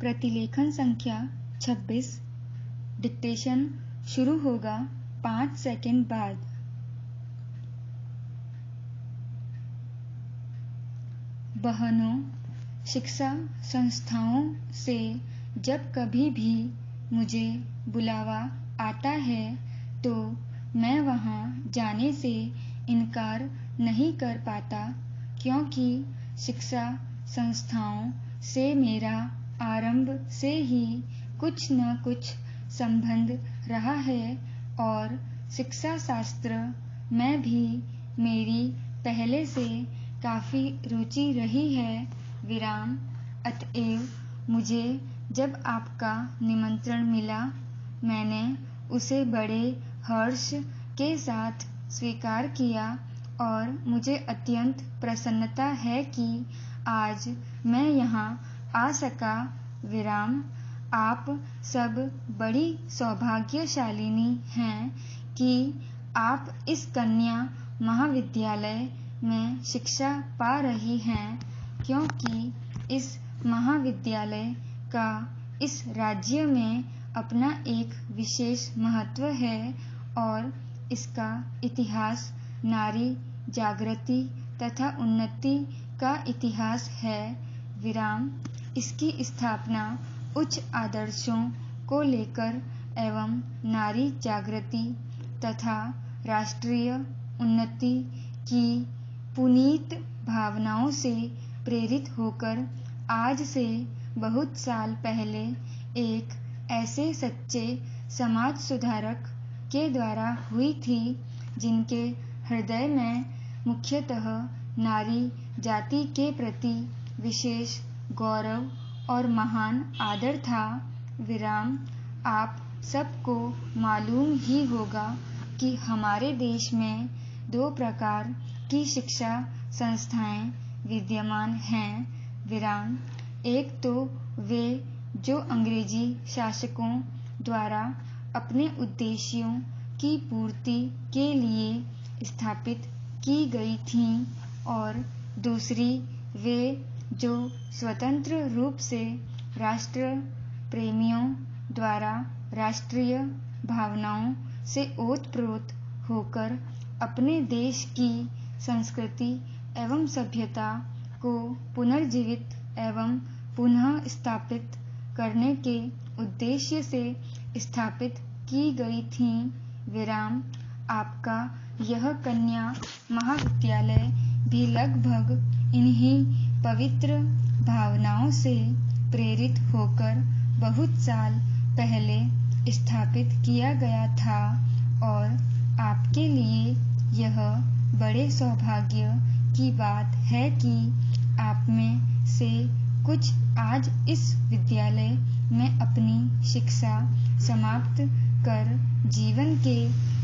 प्रतिलेखन संख्या 26। डिक्टेशन शुरू होगा 5 सेकंड बाद। बहनों, शिक्षा संस्थाओं से जब कभी भी मुझे बुलावा आता है तो मैं वहां जाने से इनकार नहीं कर पाता, क्योंकि शिक्षा संस्थाओं से मेरा आरंभ से ही कुछ न कुछ संबंध रहा है और शिक्षा शास्त्र में भी मेरी पहले से काफी रुचि रही है। विराम। अतएव मुझे जब आपका निमंत्रण मिला, मैंने उसे बड़े हर्ष के साथ स्वीकार किया और मुझे अत्यंत प्रसन्नता है कि आज मैं यहाँ आ सका। विराम। आप सब बड़ी सौभाग्यशालिनी हैं कि आप इस कन्या महाविद्यालय में शिक्षा पा रही हैं, क्योंकि इस महाविद्यालय का इस राज्य में अपना एक विशेष महत्व है और इसका इतिहास नारी जागृति तथा उन्नति का इतिहास है। विराम। इसकी स्थापना उच्च आदर्शों को लेकर एवं नारी जागृति तथा राष्ट्रीय उन्नति की पुनीत भावनाओं से प्रेरित होकर आज से बहुत साल पहले एक ऐसे सच्चे समाज सुधारक के द्वारा हुई थी, जिनके हृदय में मुख्यतः नारी जाति के प्रति विशेष गौरव और महान आदर था। विराम। आप सबको मालूम ही होगा कि हमारे देश में 2 प्रकार की शिक्षा संस्थाएं विद्यमान हैं। विराम। एक तो वे जो अंग्रेजी शासकों द्वारा अपने उद्देश्यों की पूर्ति के लिए स्थापित की गई थीं और दूसरी वे जो स्वतंत्र रूप से राष्ट्र प्रेमियों द्वारा राष्ट्रीय भावनाओं से ओतप्रोत होकर अपने देश की संस्कृति एवं सभ्यता को पुनर्जीवित एवं पुनः स्थापित करने के उद्देश्य से स्थापित की गई थीं। विराम। आपका यह कन्या महाविद्यालय भी लगभग इन्हीं पवित्र भावनाओं से प्रेरित होकर बहुत साल पहले स्थापित किया गया था और आपके लिए यह बड़े सौभाग्य की बात है कि आप में से कुछ आज इस विद्यालय में अपनी शिक्षा समाप्त कर जीवन के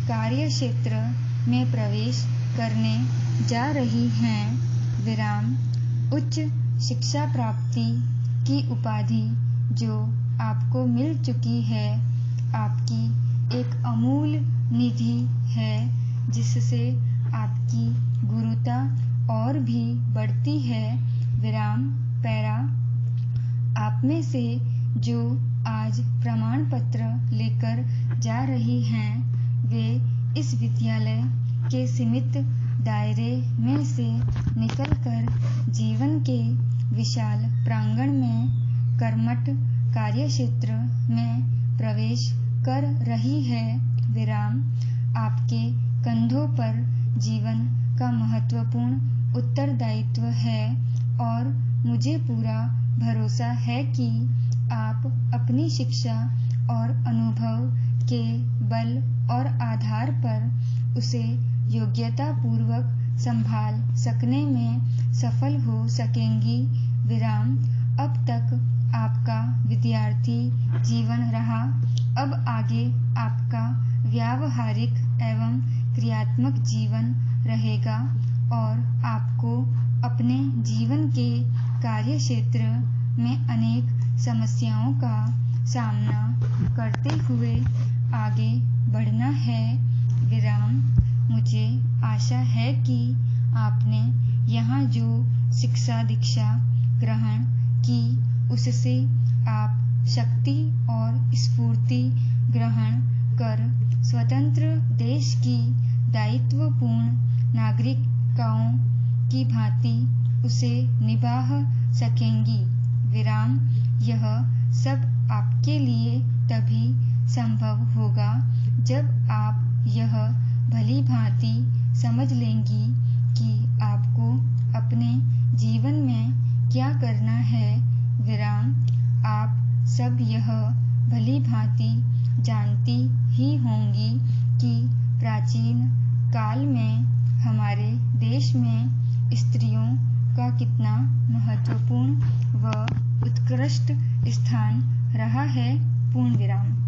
कार्य क्षेत्र में प्रवेश करने जा रही हैं। विराम। उच्च शिक्षा प्राप्ति की उपाधि जो आपको मिल चुकी है, आपकी एक अमूल्य निधि है, जिससे आपकी गुरुता और भी बढ़ती है। विराम। पैरा। आप में से जो आज प्रमाण पत्र लेकर जा रही हैं, वे इस विद्यालय के सीमित दायरे में से निकलकर जीवन के विशाल प्रांगण में कर्मठ कार्यक्षेत्र में प्रवेश कर रही है। विराम। आपके कंधों पर जीवन का महत्वपूर्ण उत्तरदायित्व है और मुझे पूरा भरोसा है कि आप अपनी शिक्षा और अनुभव के बल और आधार पर उसे योग्यता पूर्वक संभाल सकने में सफल हो सकेंगी। विराम। अब तक आपका विद्यार्थी जीवन रहा, अब आगे आपका व्यावहारिक एवं क्रियात्मक जीवन रहेगा और आपको अपने जीवन के कार्य क्षेत्र में अनेक समस्याओं का सामना करते हुए आगे बढ़ना है। विराम। मुझे आशा है कि आपने यहाँ जो शिक्षा दीक्षा ग्रहण की उससे आप शक्ति और स्फूर्ति ग्रहण कर स्वतंत्र देश की दायित्वपूर्ण नागरिकाओं की भांति उसे निभा सकेंगी। विराम। यह सब आपके लिए तभी संभव होगा जब आप यह भली भांति समझ लेंगी कि आपको अपने जीवन में क्या करना है। विराम। आप सब यह भली भांति जानती ही होंगी कि प्राचीन काल में हमारे देश में स्त्रियों का कितना महत्वपूर्ण व उत्कृष्ट स्थान रहा है। पूर्ण विराम।